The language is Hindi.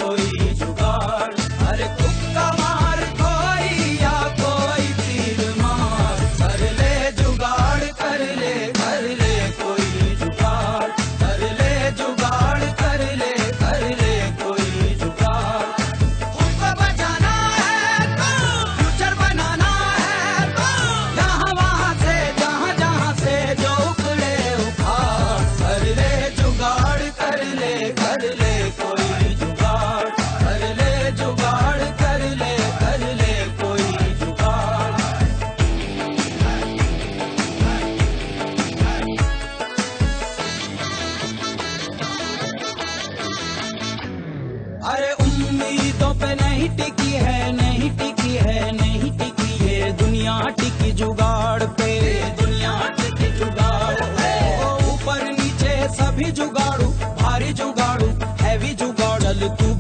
कोई जुगाड़। अरे तुक्का मार कोई या कोई तीर मार, कर ले जुगाड़, कर ले कोई जुगाड़, कर ले जुगाड़, कर ले कोई जुगाड़। खुद को बचाना है तो, फ्यूचर बनाना है तो, यहाँ वहाँ से जहाँ से जो उखड़े उखाड़, कर ले जुगाड़, कर ले कोई जुगाड़, कर ले जुगाड़, कर ले कोई जुगाड़। अरे उम्मीदों पे नहीं टिकी है, नहीं टिकी है, नहीं टिकी है दुनिया, टिकी जुगाड़ पे, दुनिया टिकी जुगाड़ पे। ऊपर नीचे सभी जुगाड़ू, भारी जुगाड़ू, हैवी जुगाड़। चल तू